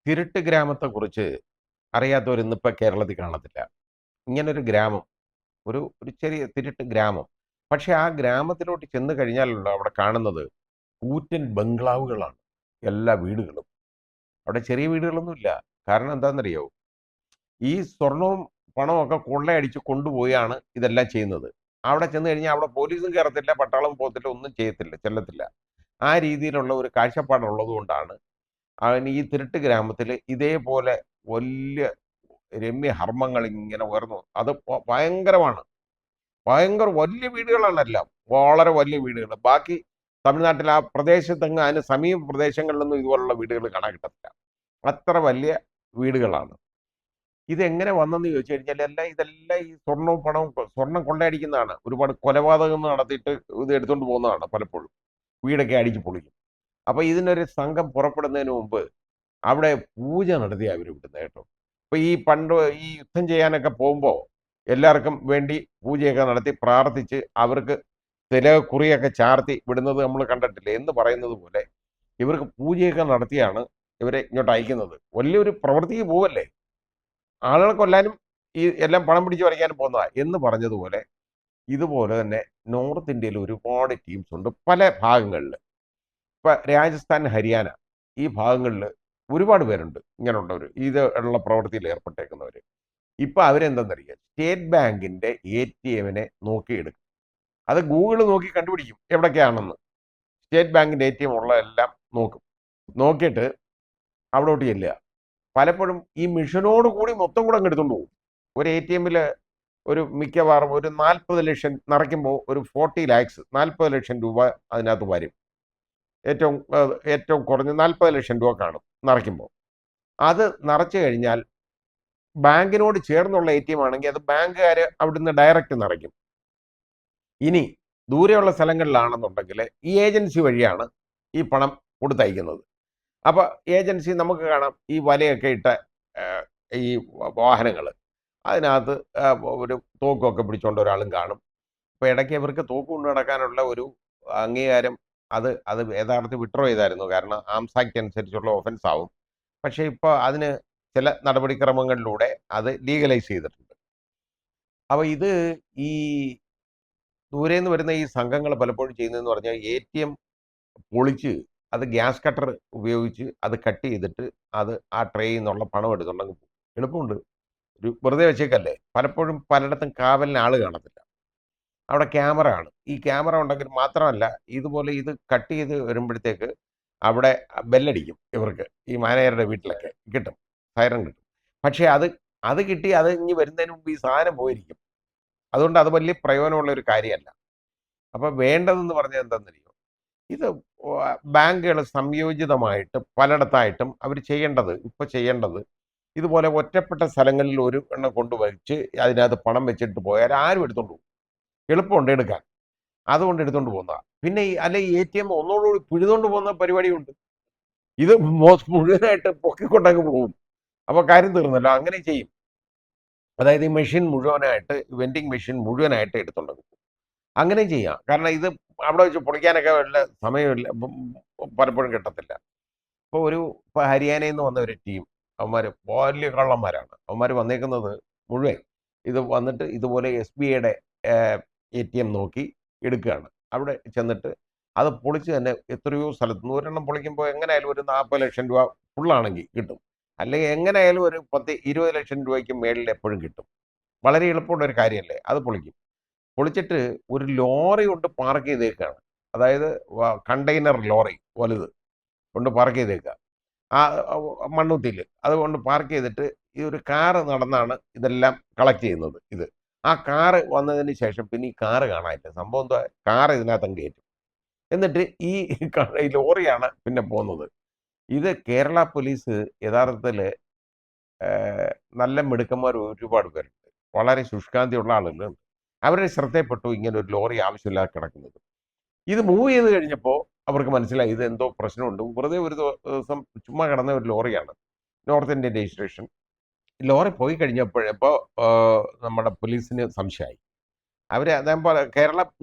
തിരുട്ട് ഗ്രാമത്തെക്കുറിച്ച് അറിയാത്തവരിന്നിപ്പോൾ കേരളത്തിൽ കാണത്തില്ല. ഇങ്ങനൊരു ഗ്രാമം, ഒരു ഒരു ചെറിയ തിരുട്ട് ഗ്രാമം. പക്ഷേ ആ ഗ്രാമത്തിലോട്ട് ചെന്ന് കഴിഞ്ഞാലുണ്ടല്ലോ അവിടെ കാണുന്നത് കൂറ്റൻ ബംഗ്ലാവുകളാണ് എല്ലാ വീടുകളും. അവിടെ ചെറിയ വീടുകളൊന്നുമില്ല. കാരണം എന്താണെന്നറിയാവോ? ഈ സ്വർണവും പണവും ഒക്കെ കൊള്ളയടിച്ച് കൊണ്ടുപോയാണ് ഇതെല്ലാം ചെയ്യുന്നത്. അവിടെ ചെന്ന് കഴിഞ്ഞാൽ അവിടെ പോലീസും കേറത്തില്ല, പട്ടാളവും പോകത്തില്ല, ഒന്നും ചെയ്യത്തില്ല, ചെല്ലത്തില്ല. ആ രീതിയിലുള്ള ഒരു കാഴ്ചപ്പാടുള്ളത് കൊണ്ടാണ് അവന് ഈ തിരുട്ട് ഗ്രാമത്തിൽ ഇതേപോലെ വലിയ രമ്യഹർമ്മങ്ങൾ ഇങ്ങനെ ഉയർന്നു. അത് ഭയങ്കരമാണ്. ഭയങ്കര വലിയ വീടുകളാണ് എല്ലാം. വളരെ വലിയ വീടുകൾ. ബാക്കി തമിഴ്നാട്ടിൽ ആ പ്രദേശത്തെങ്ങും അതിന് സമീപ പ്രദേശങ്ങളിലൊന്നും ഇതുപോലുള്ള വീടുകൾ കാണാൻ കിട്ടത്തില്ല. അത്ര വലിയ വീടുകളാണ്. ഇതെങ്ങനെ വന്നെന്ന് ചോദിച്ചു കഴിഞ്ഞാൽ ഇതെല്ലാം ഈ സ്വർണവും പണവും സ്വർണം കൊള്ളയടിക്കുന്നതാണ്. ഒരുപാട് കൊലപാതകം നടത്തിയിട്ട് ഇത് എടുത്തുകൊണ്ട് പോകുന്നതാണ് പലപ്പോഴും. വീടൊക്കെ അടിച്ച് പൊളിക്കും. അപ്പൊ ഇതിനൊരു സംഘം പുറപ്പെടുന്നതിന് മുമ്പ് അവിടെ പൂജ നടത്തിയാ അവര് വിടുന്നത് കേട്ടോ. ഇപ്പൊ ഈ പണ്ട് ഈ യുദ്ധം ചെയ്യാനൊക്കെ പോകുമ്പോ എല്ലാവർക്കും വേണ്ടി പൂജയൊക്കെ നടത്തി പ്രാർത്ഥിച്ച് അവർക്ക് തിലകുറിയൊക്കെ ചാർത്തി വിടുന്നത് നമ്മൾ കണ്ടിട്ടില്ലേ എന്ന് പറയുന്നത് പോലെ ഇവർക്ക് പൂജയൊക്കെ നടത്തിയാണ് ഇവരെ ഇങ്ങോട്ട് അയക്കുന്നത്. വലിയൊരു പ്രവൃത്തിക്ക് പോവല്ലേ, ആളുകളെ കൊല്ലാനും ഈ എല്ലാം പണം പിടിച്ച് പറിക്കാനും പോകുന്നതാ എന്ന് പറഞ്ഞതുപോലെ. ഇതുപോലെ തന്നെ നോർത്ത് ഇന്ത്യയിൽ ഒരുപാട് ടീംസ് ഉണ്ട് പല ഭാഗങ്ങളിൽ. ഇപ്പൊ രാജസ്ഥാൻ, ഹരിയാന ഈ ഭാഗങ്ങളിൽ ഒരുപാട് പേരുണ്ട് ഇങ്ങനെയുള്ളവർ, ഇത് ഉള്ള പ്രവൃത്തിയിൽ ഏർപ്പെട്ടേക്കുന്നവർ. ഇപ്പൊ അവരെന്തെന്നറിയാം, സ്റ്റേറ്റ് ബാങ്കിന്റെ ATM നോക്കിയെടുക്കും. അത് ഗൂഗിൾ നോക്കി കണ്ടുപിടിക്കും എവിടൊക്കെയാണെന്ന്. സ്റ്റേറ്റ് ബാങ്കിന്റെ ATM ഉള്ളതെല്ലാം നോക്കും. നോക്കിയിട്ട് അവിടോട്ട് ചെല്ലുക. പലപ്പോഴും ഈ മിഷനോട് കൂടി മൊത്തം കൂടെ അങ്ങ് എടുത്തുകൊണ്ട് പോകും. ഒരു ATM ഒരു മിക്കവാറും ഒരു 40 ലക്ഷം നിറയ്ക്കുമ്പോൾ ഒരു 40 ലാക്സ് 40 ലക്ഷം രൂപ അതിനകത്ത് വരും. ഏറ്റവും കുറഞ്ഞ 40 ലക്ഷം രൂപ കാണും നിറയ്ക്കുമ്പോൾ. അത് നിറച്ചു കഴിഞ്ഞാൽ ബാങ്കിനോട് ചേർന്നുള്ള ATM ആണെങ്കിൽ അത് ബാങ്കുകാർ അവിടുന്ന് ഡയറക്റ്റ് നിറയ്ക്കും. ഇനി ദൂരെയുള്ള സ്ഥലങ്ങളിലാണെന്നുണ്ടെങ്കിൽ ഈ ഏജൻസി വഴിയാണ് ഈ പണം കൊടുത്തയക്കുന്നത്. അപ്പൊ ഏജൻസി നമുക്ക് കാണാം ഈ വലയൊക്കെ ഇട്ട ഈ വാഹനങ്ങൾ, അതിനകത്ത് ഒരു തോക്കൊക്കെ പിടിച്ചുകൊണ്ട് ഒരാളും കാണും. അപ്പൊ ഇടയ്ക്ക് ഇവർക്ക് തോക്ക് കൊണ്ട് നടക്കാനുള്ള ഒരു അംഗീകാരം അത് അത് യഥാർത്ഥത്തിൽ വിഡ്രോ ചെയ്തായിരുന്നു. കാരണം ആംസ് ആക്ട് അനുസരിച്ചുള്ള ഒഫൻസ് ആവും. പക്ഷേ ഇപ്പോൾ അതിന് ചില നടപടിക്രമങ്ങളിലൂടെ അത് ലീഗലൈസ് ചെയ്തിട്ടുണ്ട്. അപ്പോൾ ഇത് ഈ ദൂരെ നിന്ന് വരുന്ന ഈ സംഘങ്ങൾ പലപ്പോഴും ചെയ്യുന്നതെന്ന് പറഞ്ഞാൽ ATM പൊളിച്ച് അത് ഗ്യാസ് കട്ടർ ഉപയോഗിച്ച് അത് കട്ട് ചെയ്തിട്ട് അത് ആ ട്രേയിൽ നിന്നുള്ള പണം എടുത്തുണ്ടെങ്കിൽ പോകും. എളുപ്പമുണ്ട്. ഒരു വെറുതെ വെച്ചേക്കല്ലേ. പലപ്പോഴും പലയിടത്തും കാവലിന് ആൾ കാണത്തില്ല. അവിടെ ക്യാമറ ആണ്. ഈ ക്യാമറ ഉണ്ടെങ്കിൽ മാത്രമല്ല, ഇതുപോലെ ഇത് കട്ട് ചെയ്ത് വരുമ്പോഴത്തേക്ക് അവിടെ ബെല്ലടിക്കും ഇവർക്ക്. ഈ മാനേജറുടെ വീട്ടിലൊക്കെ കിട്ടും, സൈറൺ കിട്ടും. പക്ഷേ അത് അത് കിട്ടി അത് ഇനി വരുന്നതിന് മുമ്പ് ഈ സാധനം പോയിരിക്കും. അതുകൊണ്ട് അത് വലിയ പ്രയോജനമുള്ള ഒരു കാര്യമല്ല. അപ്പൊ വേണ്ടതെന്ന് പറഞ്ഞാൽ എന്താണെന്നറിയോ? ഇത് ബാങ്കുകൾ സംയോജിതമായിട്ട് പലയിടത്തായിട്ടും അവർ ചെയ്യേണ്ടത് ഇതുപോലെ ഒറ്റപ്പെട്ട സ്ഥലങ്ങളിൽ ഒരു എണ്ണം കൊണ്ടുവച്ച് അതിനകത്ത് പണം വെച്ചിട്ട് പോയാൽ ആരും എടുത്തോണ്ട് പോകും. എളുപ്പമുണ്ട് എടുക്കാൻ. അതുകൊണ്ട് എടുത്തോണ്ട് പോകുന്നതാ. പിന്നെ ഈ ATM ഒന്നോടുകൂടി പിഴുതോണ്ട് പോകുന്ന പരിപാടിയുണ്ട്. ഇത് മുഴുവനായിട്ട് പൊക്കിക്കൊണ്ടങ്ങ് പോകും. അപ്പൊ കാര്യം തീർന്നല്ലോ. അങ്ങനെ ചെയ്യും. അതായത് ഈ മെഷീൻ മുഴുവനായിട്ട്, വെൻഡിങ് മെഷീൻ മുഴുവനായിട്ട് എടുത്തോണ്ടങ്ങ് പോകും. അങ്ങനെയും ചെയ്യാം. കാരണം ഇത് അവിടെ വെച്ച് പൊളിക്കാനൊക്കെ വല്ല സമയമില്ല, പലപ്പോഴും കിട്ടത്തില്ല. ഇപ്പോൾ ഹരിയാനയിൽ നിന്ന് വന്ന ഒരു ടീം, അവന്മാർ വലിയ കള്ളന്മാരാണ്. അവന്മാർ വന്നേക്കുന്നത് മുഴുവൻ ഇത് വന്നിട്ട് ഇതുപോലെ SBIയുടെ ATM നോക്കി എടുക്കുകയാണ്. അവിടെ ചെന്നിട്ട് അത് പൊളിച്ച് തന്നെ എത്രയോ സ്ഥലത്ത് നിന്ന് ഒരെണ്ണം പൊളിക്കുമ്പോൾ എങ്ങനെയായാലും ഒരു 40 ലക്ഷം രൂപ ഫുള്ളാണെങ്കിൽ കിട്ടും. അല്ലെങ്കിൽ എങ്ങനെയായാലും ഒരു 10-20 ലക്ഷം രൂപയ്ക്ക് മേളിൽ എപ്പോഴും കിട്ടും. വളരെ എളുപ്പമുള്ള ഒരു കാര്യമല്ലേ. അത് പൊളിക്കും. പൊളിച്ചിട്ട് ഒരു ലോറി കൊണ്ട് പാർക്ക് ചെയ്തേക്കാണ്. അതായത് കണ്ടെയ്നർ ലോറി വലുത് കൊണ്ട് പാർക്ക് ചെയ്തേക്കുക. ആ മണ്ണുത്തിയിൽ അതുകൊണ്ട് പാർക്ക് ചെയ്തിട്ട് ഈ ഒരു കാറ് നടന്നാണ് ഇതെല്ലാം കളക്ട് ചെയ്യുന്നത്. ആ കാറ് വന്നതിന് ശേഷം പിന്നെ ഈ കാറ് കാണാനില്ല. സംഭവം എന്താ, കാറ് ഇതിനകത്തങ്ങ് കയറ്റും. എന്നിട്ട് ഈ ലോറിയാണ് പിന്നെ പോകുന്നത്. ഇത് കേരള പോലീസ് യഥാർത്ഥത്തിൽ നല്ല മിടുക്കന്മാർ ഒരുപാട് പേരുണ്ട്. വളരെ ശുഷ്കാന്തിയുള്ള ആളുകളുണ്ട്. അവരുടെ ശ്രദ്ധയിൽപ്പെട്ടു ഇങ്ങനെ ഒരു ലോറി ആവശ്യമില്ലാതെ കിടക്കുന്നത്. ഇത് മൂവ് ചെയ്ത് കഴിഞ്ഞപ്പോൾ അവർക്ക് മനസ്സിലായി ഇത് എന്തോ പ്രശ്നമുണ്ട്. വെറുതെ ഒരു ദിവസം ചുമ്മാ കിടന്ന ഒരു ലോറിയാണ്, നോർത്ത് ഇന്ത്യൻ രജിസ്ട്രേഷൻ. ലോറി പോയി കഴിഞ്ഞപ്പോഴപ്പോൾ നമ്മുടെ പോലീസിന് സംശയമായി. അവർ അതേപോലെ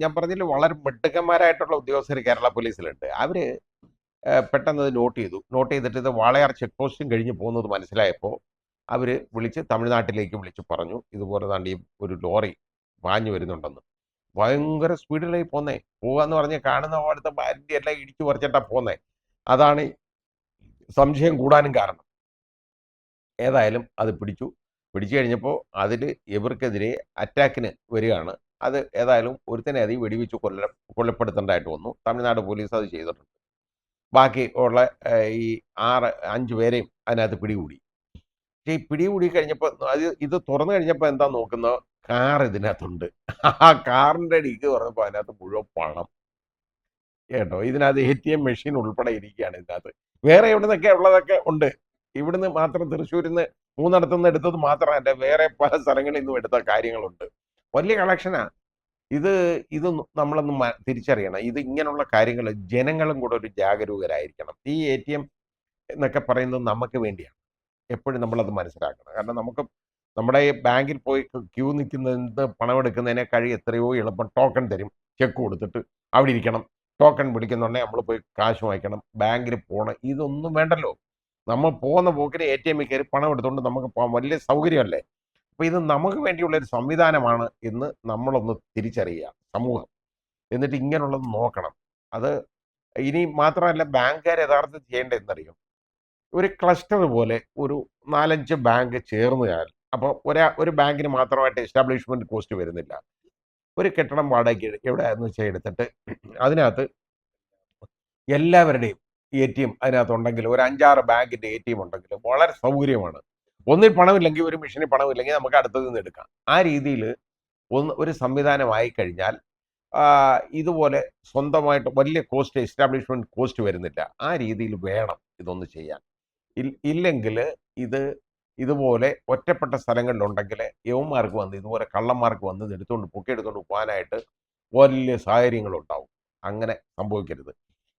ഞാൻ പറഞ്ഞില്ല, വളരെ മിടുക്കന്മാരായിട്ടുള്ള ഉദ്യോഗസ്ഥർ കേരള പോലീസിലുണ്ട്. അവർ പെട്ടെന്ന് അത് നോട്ട് ചെയ്തു. നോട്ട് ചെയ്തിട്ട് ഇത് വാളയാർ ചെക്ക് പോസ്റ്റും കഴിഞ്ഞ് പോകുന്നത് മനസ്സിലായപ്പോൾ അവർ വിളിച്ച് തമിഴ്നാട്ടിലേക്ക് വിളിച്ച് പറഞ്ഞു, ഇതുപോലെ ദാണ്ട് ഈ ഒരു ലോറി പാഞ്ഞു വരുന്നുണ്ടെന്ന്. ഭയങ്കര സ്പീഡിലായി പോന്നേ. പോവാന്ന് പറഞ്ഞ് കാണുന്ന പോലത്തെ വണ്ടിയെല്ലാം ഇടിച്ചു പറിച്ചിട്ടാ പോന്നേ. അതാണ് ഈ സംശയം കൂടാനും കാരണം. ഏതായാലും അത് പിടിച്ചു. പിടിച്ചു കഴിഞ്ഞപ്പോൾ അതിൽ ഇവർക്കെതിരെ അറ്റാക്കിന് വരികയാണ്. അത് ഏതായാലും ഒരുത്തനെ അതിൽ വെടിവെച്ച് കൊലപ്പെടുത്തേണ്ടതായിട്ട് വന്നു. തമിഴ്നാട് പോലീസ് അത് ചെയ്തിട്ടുണ്ട്. ബാക്കി ഉള്ള ഈ 5 പേരെയും അതിനകത്ത് പിടികൂടി. പക്ഷേ ഈ പിടികൂടി കഴിഞ്ഞപ്പോൾ ഇത് തുറന്നു കഴിഞ്ഞപ്പോൾ എന്താ നോക്കുന്നത്, കാർ ഇതിനകത്തുണ്ട്. ആ കാറിൻ്റെ ഡിക്കി തുറന്നപ്പോൾ അതിനകത്ത് മുഴുവൻ പണം കേട്ടോ. ഇതിനകത്ത് ATM മെഷീൻ ഉൾപ്പെടെ ഇരിക്കുകയാണ് ഇതിനകത്ത്. വേറെ എവിടുന്നൊക്കെ ഉള്ളതൊക്കെ ഉണ്ട്. ഇവിടുന്ന് മാത്രം തൃശ്ശൂരിൽ നിന്ന് 3 എടുത്തത് മാത്രമല്ല, വേറെ പല സ്ഥലങ്ങളിൽ നിന്നും എടുത്ത കാര്യങ്ങളുണ്ട്. വലിയ കളക്ഷനാ. ഇത് ഇത് നമ്മളൊന്ന് തിരിച്ചറിയണം. ഇത് ഇങ്ങനെയുള്ള കാര്യങ്ങൾ ജനങ്ങളും കൂടെ ഒരു ജാഗരൂകരായിരിക്കണം. ഈ ATM എന്നൊക്കെ പറയുന്നത് നമുക്ക് വേണ്ടിയാണ്. എപ്പോഴും നമ്മളത് മനസ്സിലാക്കണം. കാരണം നമുക്ക് നമ്മുടെ ഈ ബാങ്കിൽ പോയി ക്യൂ നിൽക്കുന്നത് പണമെടുക്കുന്നതിനേക്കാൾ എത്രയോ എളുപ്പം ടോക്കൺ തരും. ചെക്ക് കൊടുത്തിട്ട് അവിടെ ഇരിക്കണം. ടോക്കൺ പിടിക്കുന്നുണ്ടെങ്കിൽ നമ്മൾ പോയി കാശ് വാങ്ങിക്കണം. ബാങ്കിൽ പോകണം. ഇതൊന്നും വേണ്ടല്ലോ. നമ്മൾ പോകുന്ന പോക്കിന് ATMിൽ കയറി പണം എടുത്തുകൊണ്ട് നമുക്ക് പോകാൻ വലിയ സൗകര്യമല്ലേ. അപ്പോൾ ഇത് നമുക്ക് വേണ്ടിയുള്ള ഒരു സംവിധാനമാണ് എന്ന് നമ്മളൊന്ന് തിരിച്ചറിയുക സമൂഹം. എന്നിട്ട് ഇങ്ങനെയുള്ളത് നോക്കണം. അത് ഇനി മാത്രമല്ല, ബാങ്കുകാർ യഥാർത്ഥത്തിൽ ചെയ്യേണ്ടത് എന്നറിയോ, ഒരു ക്ലസ്റ്റർ പോലെ ഒരു 4-5 ബാങ്ക് ചേർന്നാൽ, അപ്പോൾ ഒരു ബാങ്കിന് മാത്രമായിട്ട് എസ്റ്റാബ്ലിഷ്മെന്റ് കോസ്റ്റ് വരുന്നില്ല. ഒരു കെട്ടിടം വാടകയ്ക്ക് എവിടെയാണെന്ന് വെച്ചാൽ എടുത്തിട്ട് അതിനകത്ത് എല്ലാവരുടെയും ATM അതിനകത്തുണ്ടെങ്കിൽ, ഒരു 5-6 ബാങ്കിന്റെ ATM ഉണ്ടെങ്കിൽ വളരെ സൗകര്യമാണ്. ഒന്നിൽ പണമില്ലെങ്കിൽ, ഒരു മെഷീനിൽ പണമില്ലെങ്കിൽ നമുക്ക് അടുത്തതിൽ നിന്ന് എടുക്കാം. ആ രീതിയിൽ ഒരു സംവിധാനമായി കഴിഞ്ഞാൽ ഇതുപോലെ സ്വന്തമായിട്ട് വലിയ കോസ്റ്റ്, എസ്റ്റാബ്ലിഷ്മെന്റ് കോസ്റ്റ് വരുന്നില്ല. ആ രീതിയിൽ വേണം ഇതൊന്ന് ചെയ്യാൻ. ഇല്ലെങ്കിൽ ഇതുപോലെ ഒറ്റപ്പെട്ട സ്ഥലങ്ങളിലുണ്ടെങ്കിൽ യവന്മാർക്ക് വന്ന് ഇതുപോലെ കള്ളന്മാർക്ക് വന്ന് പൊക്കിയെടുത്തുകൊണ്ട് പോകാനായിട്ട് വലിയ സാഹചര്യങ്ങളുണ്ടാവും. അങ്ങനെ സംഭവിക്കരുത്.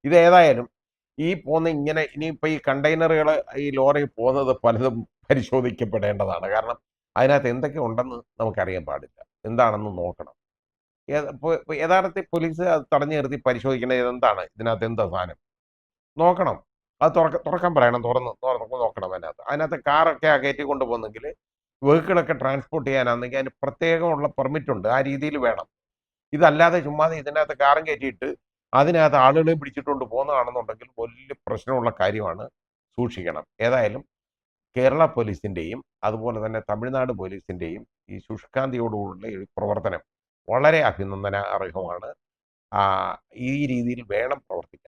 ഇതേതായാലും ഈ പോകുന്ന ഇങ്ങനെ ഇനിയിപ്പോൾ ഈ കണ്ടെയ്നറുകൾ, ഈ ലോറി പോകുന്നത് പലതും പരിശോധിക്കപ്പെടേണ്ടതാണ്. കാരണം അതിനകത്ത് എന്തൊക്കെ ഉണ്ടെന്ന് നമുക്കറിയാൻ പാടില്ല. എന്താണെന്ന് നോക്കണം. യഥാർത്ഥത്തിൽ പോലീസ് അത് തടഞ്ഞു നിർത്തി പരിശോധിക്കേണ്ടത് എന്താണ്, ഇതിനകത്ത് എന്താ സാധനം നോക്കണം. അത് തുറക്കാൻ പറയണം. തുറന്ന് നോക്കണം. അതിനകത്ത് കാറൊക്കെ കയറ്റി കൊണ്ടുപോകുന്നെങ്കിൽ, വെഹിക്കിളൊക്കെ ട്രാൻസ്പോർട്ട് ചെയ്യാനാണെങ്കിൽ അതിന് പ്രത്യേകമുള്ള പെർമിറ്റ് ഉണ്ട്. ആ രീതിയിൽ വേണം. ഇതല്ലാതെ ചുമ്മാതെ ഇതിനകത്ത് കാറും കയറ്റിയിട്ട് അതിനകത്ത് ആളുകളെ പിടിച്ചിട്ടുകൊണ്ട് പോകുന്നതാണെന്നുണ്ടെങ്കിൽ വലിയ പ്രശ്നമുള്ള കാര്യമാണ്. സൂക്ഷിക്കണം. ഏതായാലും കേരള പോലീസിൻ്റെയും അതുപോലെ തന്നെ തമിഴ്നാട് പോലീസിൻ്റെയും ഈ ശുഷ്കാന്തിയോടുകൂടിയുള്ള ഈ പ്രവർത്തനം വളരെ അഭിനന്ദനാർഹമാണ്. ഈ രീതിയിൽ വേണം പ്രവർത്തിക്കാൻ.